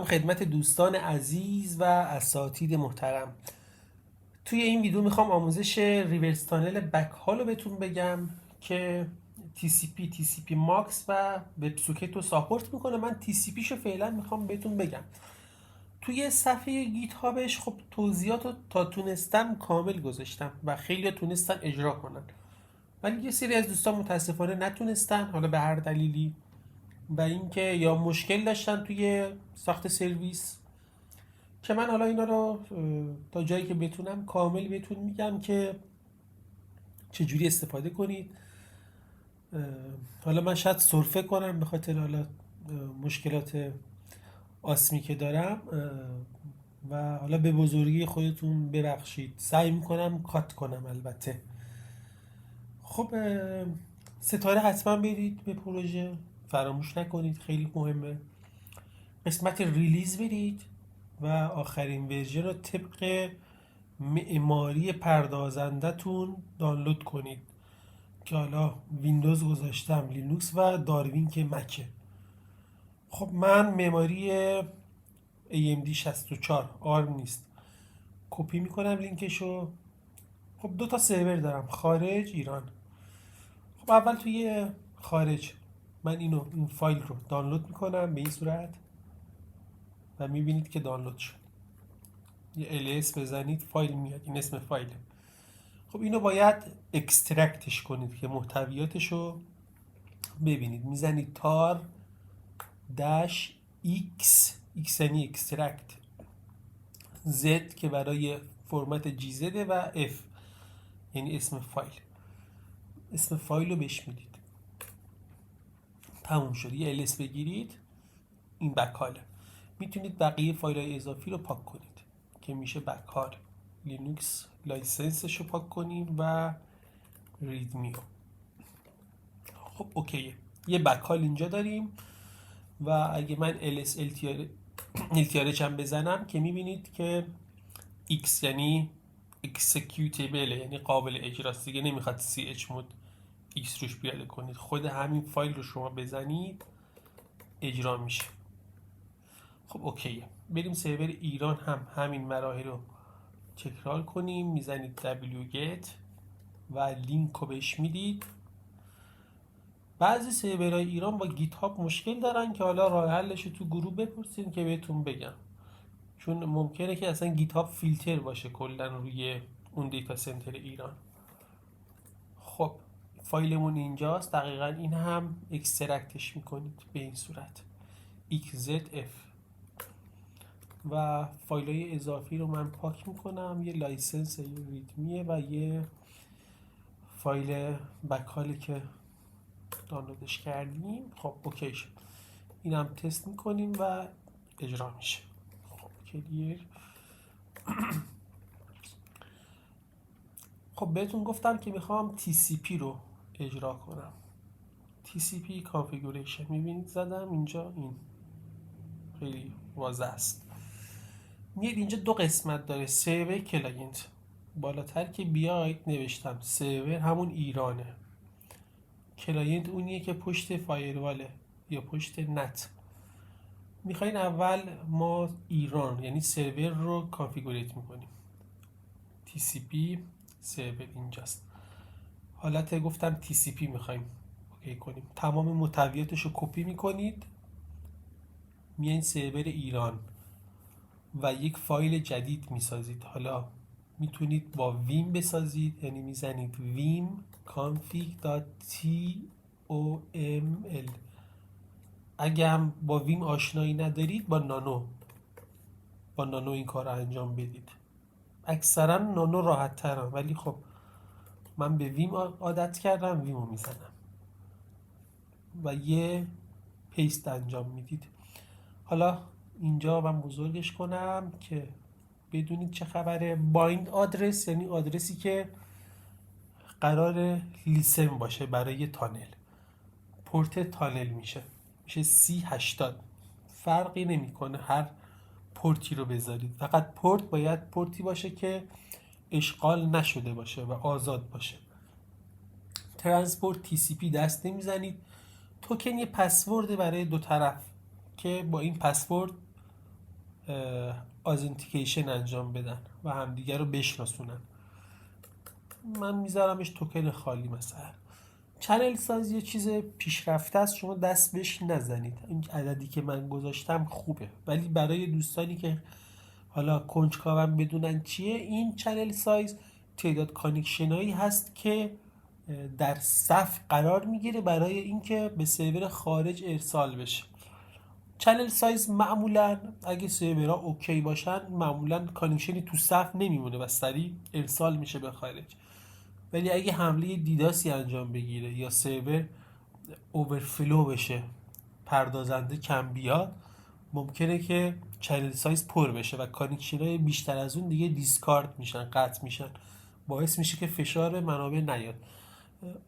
خدمت دوستان عزیز و اساتید محترم. توی این ویدیو میخوام آموزش ریورس تانل بک هال رو بهتون بگم که TCP ماکس و وب سوکت رو ساپورت میکنه. من TCP شو فعلا میخوام بهتون بگم. توی صفحه گیت هابش خب توضیحات رو تا تونستم کامل گذاشتم و خیلی تونستن اجرا کنن، ولی یه سری از دوستان متاسفانه نتونستن، حالا به هر دلیلی، و اینکه یا مشکل داشتن توی ساخت سرویس، که من حالا اینا رو تا جایی که بتونم کامل بهتون میگم که چجوری استفاده کنید. حالا من شاید سرفه کنم به خاطر حالا مشکلات آسمی که دارم، و حالا به بزرگی خودتون ببخشید، سعی میکنم کات کنم البته. خب ستاره حتما برید به پروژه، فراموش نکنید، خیلی مهمه. قسمت ریلیز برید و آخرین ورژن رو طبق معماری پردازندتون دانلود کنید، که حالا ویندوز گذاشتم، لینوکس و داروین که مکه. خب من معماری AMD 64 آرم نیست، کپی میکنم لینکشو. خب دو تا سرور دارم، خارج، ایران. خب اول توی خارج من این فایل رو دانلود میکنم به این صورت و میبینید که دانلود شد. یه ls بزنید فایل میاد، این اسم فایله. خب اینو باید اکسترکتش کنید که محتویاتش رو ببینید. میزنید تار داش ایکس، ایکس یعنی اکسترکت، زد که برای فرمت جی زده، و اف یعنی اسم فایل. اسم فایل رو بهش میدید. تموم شد. یه ls بگیرید، این بکاله. میتونید بقیه فایل های اضافی رو پاک کنید که میشه بکال. لینوکس لایسنسش رو پاک کنیم و ریدمیو. خب اوکیه، یه بکال اینجا داریم. و اگه من ls LTRH هم بزنم که میبینید که x یعنی executable، یعنی قابل اجراست دیگه، نمیخواد ch مود x روش پیاده کنید، خود همین فایل رو شما بزنید اجرا میشه. خب اوکیه، بریم سرور ایران هم همین مراحل رو تکرار کنیم. میزنید wget و لینک رو بهش میدید. بعضی سرورهای ایران با گیت هاب مشکل دارن که حالا راه حلش رو تو گروه بپرسین که بهتون بگم، چون ممکنه که اصلا گیت هاب فیلتر باشه کلا روی اون دیتا سنتر ایران. خب فایلمون اینجاست، دقیقا این هم اکسترکتش میکنید به این صورت xzf. و فایل های اضافی رو من پاک میکنم، یه لایسنس، یه ریدمیه و یه فایل بکالی که دانلودش کردیم. خب اوکی شد. این هم تست میکنیم و اجرا میشه. خب کلیر. خب بهتون گفتم که میخوام TCP رو اجرا کنم. TCP کانفیگوریشن میبینید زدم اینجا، این خیلی واضح است. میاد اینجا دو قسمت داره، سرور کلاینت. بالاتر که بیاید نوشتم سرور همون ایرانه، کلاینت اونیه که پشت فایرواله یا پشت نت. میخواین اول ما ایران یعنی سرور رو کانفیگوریت میکنیم. TCP سرور اینجاست. حالت گفتم TCP میخوایم اوکی کنیم. تمام محتویاتش رو کپی میکنید، میایین سرور ایران و یک فایل جدید میسازید. حالا میتونید با ویم بسازید، یعنی میزنید vim config.toml. اگه هم با ویم آشنایی ندارید با نانو این کار رو انجام بدید. اکثرا نانو راحت ترم، ولی خب من به ویم عادت کردم، ویمو میزنم و یه پیست انجام میدید. حالا اینجا من بزرگش کنم که بدونید چه خبره. بایند آدرس یعنی آدرسی که قرار لیسن باشه برای تانل. پورت تانل میشه C80. فرقی نمیکنه هر پورتی رو بذارید، فقط پورت باید پورتی باشه که اشغال نشده باشه و آزاد باشه. ترانسپورت TCP دست نمیزنید. توکن یه پسورد برای دو طرف که با این پسورد آزنتیکیشن انجام بدن و همدیگه رو بشناسونن. من میذارمش توکن خالی مثلا. چنل سایز یه چیز پیشرفته است، شما دست بهش نزنید. این عددی که من گذاشتم خوبه، ولی برای دوستانی که حالا کنجکاوم بدونن چیه، این چنل سایز تعداد کانکشن هایی هست که در صف قرار میگیره برای اینکه به سرور خارج ارسال بشه. چنل سایز معمولا اگه سرورها اوکی باشن معمولا کانکشنی تو صف نمیمونه و سریع ارسال میشه به خارج. ولی اگه حمله دیداسی انجام بگیره یا سرور اوورفلو بشه، پردازنده کم بیاد، ممکنه که چنل سایز پر بشه و کانکشن های بیشتر از اون دیگه دیسکارد میشن، قطع میشن، باعث میشه که فشار منابع نیاد.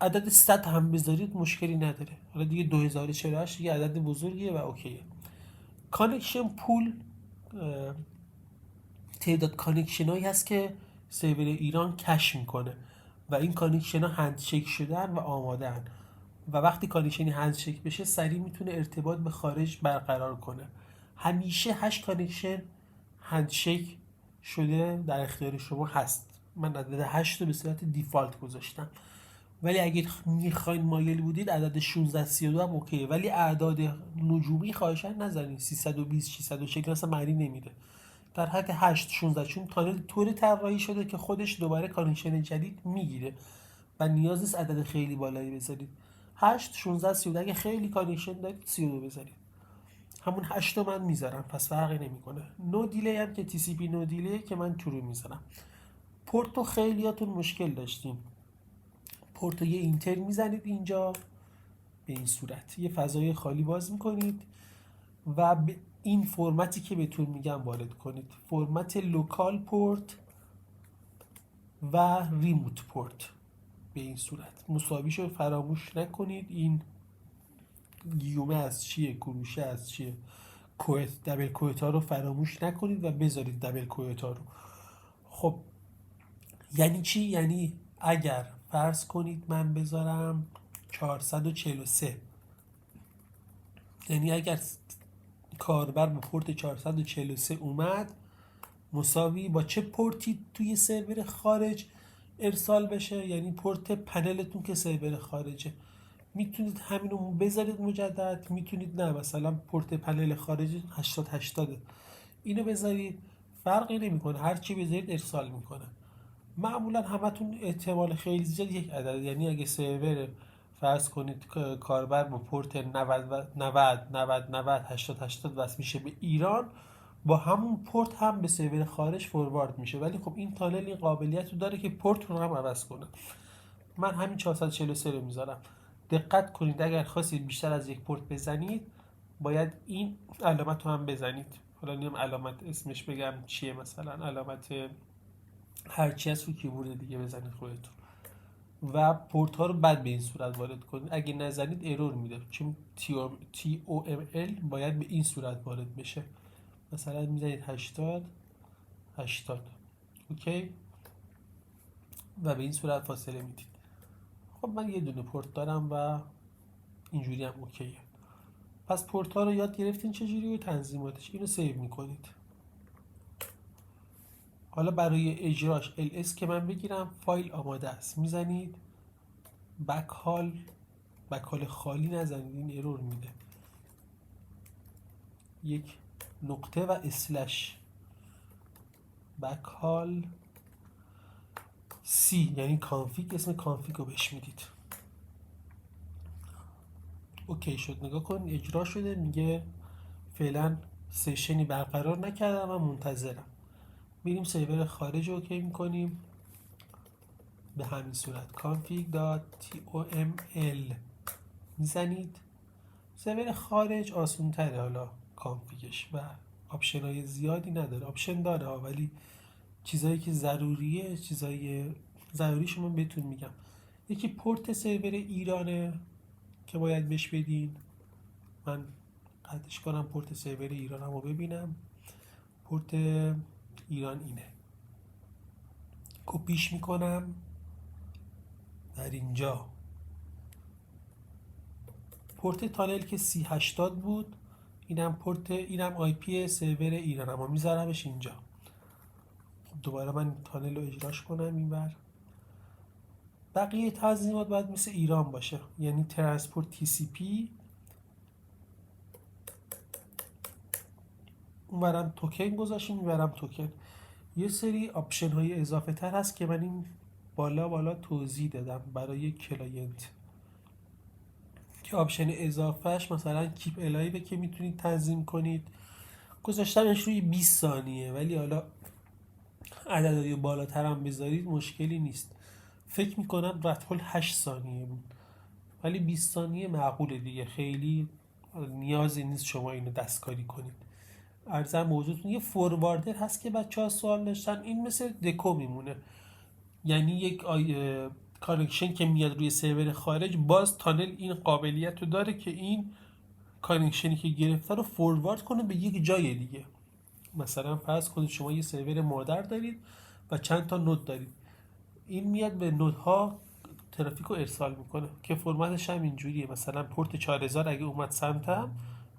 عدد 100 هم بذارید مشکلی نداره. حالا دیگه 2048 دیگه عدد بزرگیه و اوکیه. کانکشن پول تعداد کانکشن هایی هست که سرور ایران کش میکنه و این کانکشن ها هندشیک شدن و آماده هن و وقتی کانکشنی هندشیک بشه سریع میتونه ارتباط به خارج برقرار کنه. همیشه 8 کانکشن هندشیک شده در اختیار شما هست. من عدد 8 رو به صورت دیفالت گذاشتم، ولی اگه میخواین مایل بودید عدد 1632 هم اوکیه، ولی اعداد نجومی خواهشن نزنید. 320 640 اصلا معنی نمیده. در حد 8 16 چون کانال طور طراحی شده که خودش دوباره کانکشن جدید میگیره و نیاز نیست عدد خیلی بالایی بذارید. 8 16 32 اگه خیلی کانکشن دارید 32 بذارید. همون 8 رو من میذارم، پس فرقی نمیکنه. نو دیلی هم که تی سی پی نو دیلی که من ترو میذارم. پورتو خیلیاتون مشکل داشتیم. پورتو یه اینتر میزنید اینجا به این صورت، یه فضای خالی باز میکنید و به این فرمتی که بهتون میگم وارد کنید. فرمت لوکال پورت و ریموت پورت به این صورت. مساویشو فراموش نکنید. این گیومه از چیه، کروشه از چیه، کویت دبل کویتا رو فراموش نکنید و بذارید دبل کویتا رو. خب یعنی چی؟ یعنی اگر فرض کنید من بذارم 443، یعنی اگر کاربر با پورت 443 اومد مساوی با چه پورتی توی سرور خارج ارسال بشه، یعنی پورت پنلتون که سرور خارجه. میتونید همینو بذارید مجدد، میتونید نه مثلا پورت پنل خارجی 80 اینو بذارید، فرقی نمیکنه، هر چی بذارید ارسال میکنه. معمولا همتون احتمال خیلی زیاد یک عدد، یعنی اگه سرور فرض کنید کاربر با پورت 90 80 وصل میشه به ایران، با همون پورت هم به سرور خارج فوروارد میشه. ولی خب این تانل این قابلیت رو داره که پورت رو هم عوض کنه. من همین 443 رو میذارم. دقت کنید اگر خواستید بیشتر از یک پورت بزنید باید این علامت رو هم بزنید. حالا نیم علامت اسمش بگم چیه، مثلا علامت هرچی از رو کیبورد دیگه بزنید خودتون و پورت ها رو بعد به این صورت وارد کنید. اگه نزنید ارور میده، چون TOML باید به این صورت وارد بشه. مثلا میزنید 80 اوکی و به این صورت فاصله میدید. خب من یه دونه پورت دارم و اینجوری هم اوکیه. پس پورت ها رو یاد گرفتین چجوری و تنظیماتش. اینو سیو میکنید. حالا برای اجراش ls که من بگیرم فایل آماده است، میزنید بک‌هال خالی نزنید، این ارور میده. یک نقطه و اسلش بک‌هال سی یعنی کانفیگ، اسم کانفیگ رو بهش میدید. اوکی شد. نگاه کن اجرا شده، میگه فعلا سشنی برقرار نکردم و منتظرم. میریم سرور خارج رو اوکی میکنیم به همین صورت config.toml میزنید. سرور خارج آسون تره حالا کانفیگش و آپشن های زیادی نداره. آپشن داره ولی چیزایی که ضروریه، چیزای ضروریش من بهتون میگم. یکی پورت سرور ایرانه که باید بهش بدین. من قطعش کنم پورت سرور ایرانم رو ببینم. پورت ایران اینه، کپیش میکنم در اینجا. پورت تانل که 3080 بود، اینم آی پی سرور ایرانم و میذارمش اینجا. خب دوباره من تانل رو اجراش کنم اینور. بقیه تنظیمات باید مثل ایران باشه، یعنی ترانسپورت تی سی پی، اونورم توکن گذاشتیم اینورم توکن. یه سری آپشن های اضافه تر هست که من این بالا توضیح دادم برای کلاینت، که آپشن اضافهش مثلا کیپ الایو که میتونید تنظیم کنید. گذاشتمش روی 20 ثانیه، ولی حالا عددهای بالاتر هم بذارید مشکلی نیست. فکر میکنم رتول 8 ثانیه بود، ولی 20 ثانیه معقوله دیگه، خیلی نیازی نیست شما اینو دستکاری کنید. ارزم موضوعتون یه فورواردر هست که بچه ها سوال داشتن، این مثل دکو میمونه، یعنی یک کانکشن که میاد روی سرور خارج، باز تانل این قابلیت رو داره که این کانکشنی که گرفته رو فوروارد کنه به یک جای دیگه. مثلا فرض کنید شما یه سرور مادر دارید و چند تا نود دارید، این میاد به نودها ترافیک رو ارسال میکنه که فرمتش هم اینجوریه. مثلا پورت 4000 اگه اومد سمتم،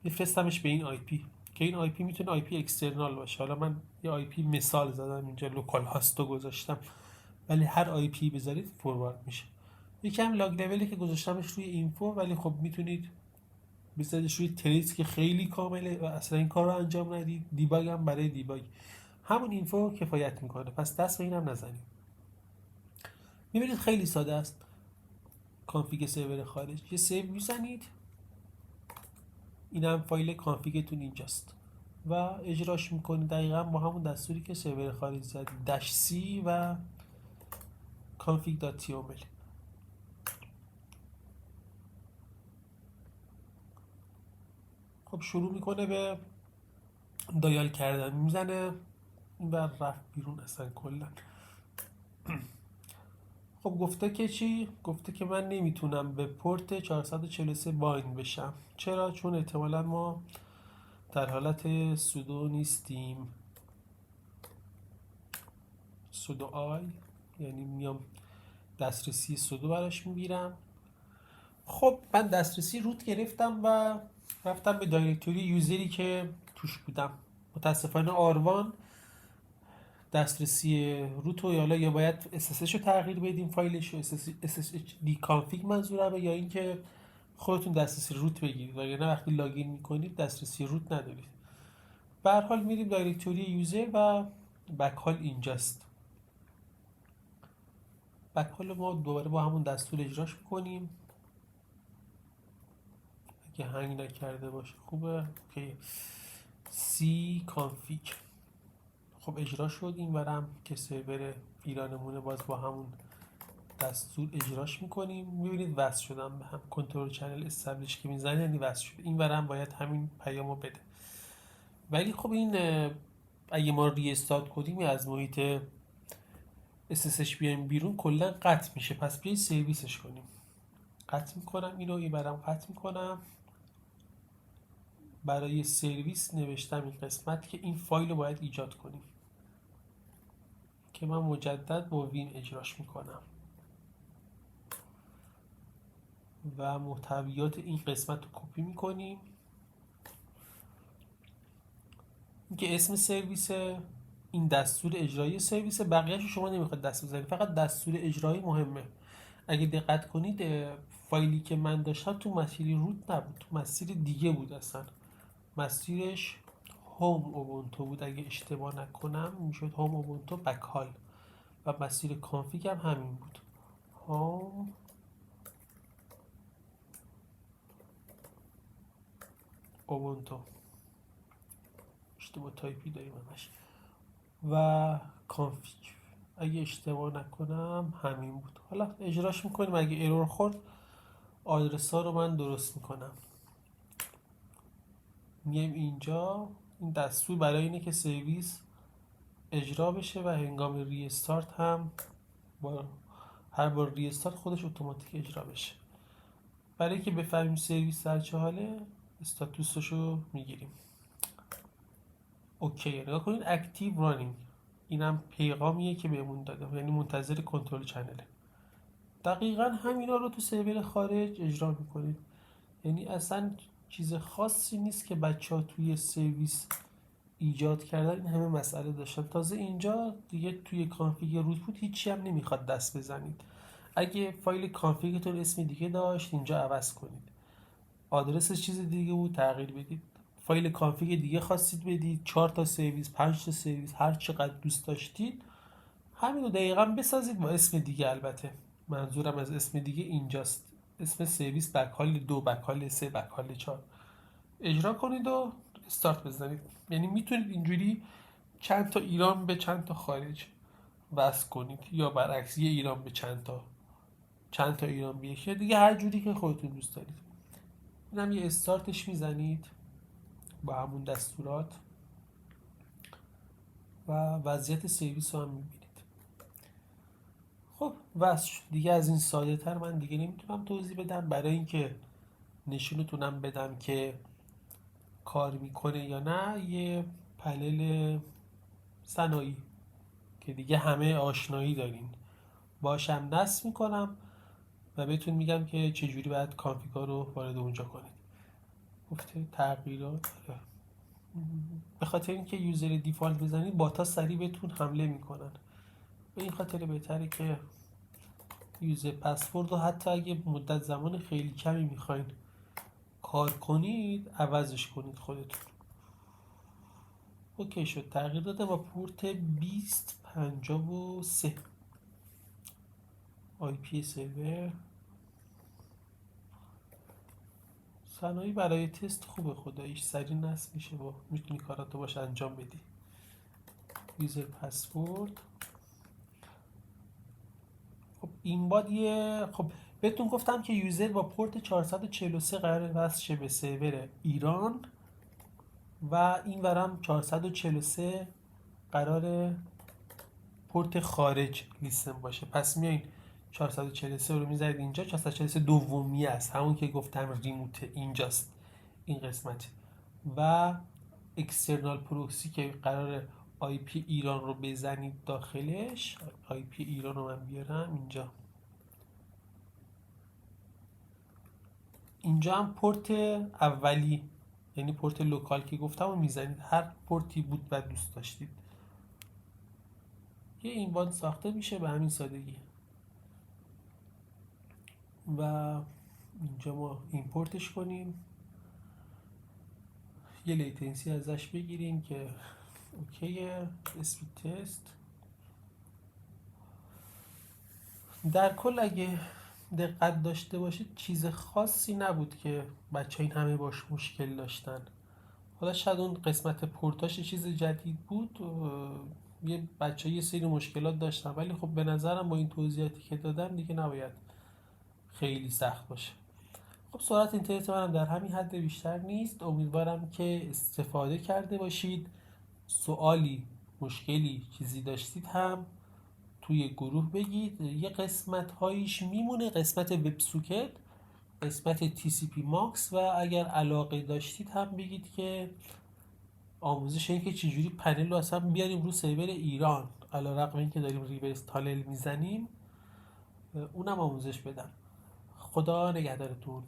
میفرستمش به این آی پی، که این آی پی میتونه آی پی اکسترنال باشه. حالا من یه آی پی مثال زدم اینجا، لوکال هاستو گذاشتم، ولی هر آی پی بذارید فوروارد میشه. یکم لاگ لولی که گذاشتمش روی اینفو، ولی خب میتونید بذاریدش روی تریس که خیلی کامله و اصلا این کار رو انجام ندید. دیباگ هم برای دیباگ همون اینفو کفایت میکنه، پس دست به اینم نزنید. میبینید خیلی ساده است. کانفیگ سرور خارج، یه سیو میزنید، اینم فایل کانفیگتون اینجاست و اجراش میکنید دقیقا با همون دستوری که سرور خارج زدید، داش سی و config.tml. خب شروع میکنه به دایال کردن، میزنه این بر رفت بیرون اصلا کلا. خب گفته که چی؟ گفته که من نمیتونم به پورت 443 باین بشم. چرا؟ چون احتمالا ما در حالت سودو نیستیم. سودو آی، یعنی میام دسترسی سودو براش میگیرم. خب من دسترسی روت گرفتم و رفتم به دایرکتوری یوزری که توش بودم. متاسفانه آروان دسترسی روت رو یا باید SSH رو تغییر بدیم، فایلش رو SSH کانفیگ منظورمه، یا اینکه خودتون دسترسی روت بگیرید، وگرنه وقتی لاگین میکنید دسترسی روت ندارید. به هر حال میریم دایرکتوری یوزر و بک‌هال اینجاست. بک‌هال ما دوباره با همون دستور اجراش میکنیم. اگه هنگ نکرده باشه خوبه. اوکی. سی کانفیگ. خب اجرا شد. این ورم که سرور ایرانمونه، باز با همون دستور اجراش میکنیم. میبینید وصل شدم به هم. کنترل چنل استبلیش که میزنه یعنی وصل شد. این ورم باید همین پیامو بده. ولی خب این اگه ما ری استارت کنیم از محیط SSH بیایم بیرون کلا قطع میشه. پس بیاید سرویسش کنیم. قطع میکنم اینو، این برم قطع میکنم. برای سرویس نوشتم این قسمت که این فایل رو باید ایجاد کنیم، که من مجدد با ویم اجراش میکنم و محتویات این قسمت رو کپی میکنیم. این که اسم سرویس، این دستور اجرایی سرویس، بقیه‌اشو شما نمیخواد دست بزنید، فقط دستور اجرایی مهمه. اگه دقت کنید فایلی که من داشتم تو مسیر روت نبود، تو مسیر دیگه بود. اصلا مسیرش هوم اوبونتو بود اگه اشتباه نکنم، میشد هوم اوبونتو بک‌هال، و مسیر کانفیگ هم همین بود، هوم اوبونتو. اشتباه تایپی داریم همش، و کانفیگ اگه اشتباه نکنم همین بود. حالا اجراش میکنیم، اگه ایرور خورد آدرس ها رو من درست میکنم. میایم اینجا. این دستور برای اینه که سرویس اجرا بشه و هنگام ری استارت هم با هر بار ری استارت خودش اتوماتیک اجرا بشه. برای اینکه بفهمیم سرویس در چه حاله استاتوسشو میگیریم. اوکی، نگاه کنید اکتیو رانینگ، اینم پیغامیه که بهمون داده، یعنی منتظر کنترل چنله. دقیقا همینا رو تو سرور خارج اجرا میکنید. یعنی اصلا چیز خاصی نیست که بچه ها توی سرویس ایجاد کردن این همه مسئله داشتن. تازه اینجا دیگه توی کانفیگ روت بود هیچی هم نمیخواد دست بزنید. اگه فایل کانفیگتون اسم دیگه داشت اینجا عوض کنید، آدرسش چیز دیگه بود تغییر بدید، فایل کانفیگ دیگه خواستید بدید، 4 تا سرویس 5 تا سرویس هر چقدر دوست داشتید همین رو دقیقا بسازید با اسم دیگه. البته منظورم از اسم دیگه اینجاست، اسم سرویس بکال 2 بکال 3 بکال 4 اجرا کنید و استارت بزنید. یعنی میتونید اینجوری چند تا ایران به چند تا خارج وصل کنید، یا برعکس یه ایران به چند تا ایران به یکی دیگه، هر جوری که خودتون دوست دارید. اینم یه استارتش میزنید با همون دستورات و وضعیت سرویس رو هم میبینید. خب وصل شد دیگه. از این ساده تر من دیگه نمیتونم توضیح بدم، برای اینکه نشونتونم بدم که کار میکنه یا نه. یه پنل صنایع که دیگه همه آشنایی دارین باشم نصب میکنم و بهتون میگم که چجوری باید کانفیگا رو وارد اونجا کنید. گفته تغییرات به خاطر اینکه یوزر دیفالت بزنید باتا سریع بهتون حمله میکنن، به این خاطر بهتره که یوزر پسورد رو حتی اگه مدت زمان خیلی کمی میخواین کار کنید عوضش کنید خودتون. اوکی شد، تغییر داده با پورت 2053 آی پی سرور. صنایع برای تست خوبه خداییش، سریع نصب میشه و میتونی کاراتو باش انجام بدی. یوزر پسورد. خب این بادیه. خب بهتون گفتم که یوزر با پورت 443 قراره وصل شه به سرور ایران و این ورم 443 قراره پورت خارج لیستن باشه. پس میایین 443 رو میذارید اینجا، 443 دومی است، همون که گفتم ریموت اینجاست این قسمت، و اکسترنال پروکسی که قرار آی پی ایران رو بزنید داخلش. آی پی ایران رو من بیارم اینجا هم پورت اولی یعنی پورت لوکال که گفتم رو میزنید، هر پورتی بود و دوست داشتید. یه اینوان ساخته میشه به همین سادگی و اینجا ما ایمپورتش کنیم، یه لیتنسی ازش بگیریم که اوکیه. اسپید تست. در کل اگه دقت داشته باشید چیز خاصی نبود که بچه این همه باش مشکل داشتن. حالا شاید اون قسمت پورتاش چیز جدید بود، یه بچه یه سری مشکلات داشتن، ولی خب به نظرم با این توضیحاتی که دادم دیگه نباید خیلی سخت باشه. خب سرعت اینترنت منم در همین حد، بیشتر نیست. امیدوارم که استفاده کرده باشید. سوالی، مشکلی، چیزی داشتید هم توی گروه بگید. یه قسمت هایش میمونه، قسمت وب سوکت، قسمت TCP ماکس، و اگر علاقه داشتید هم بگید که آموزش این که چجوری پنل رو اصلا بیاریم رو سرور ایران، علیرغم اینکه داریم ریورس تانل میزنیم اونم آموزش بدم. خدا نگهدارتون.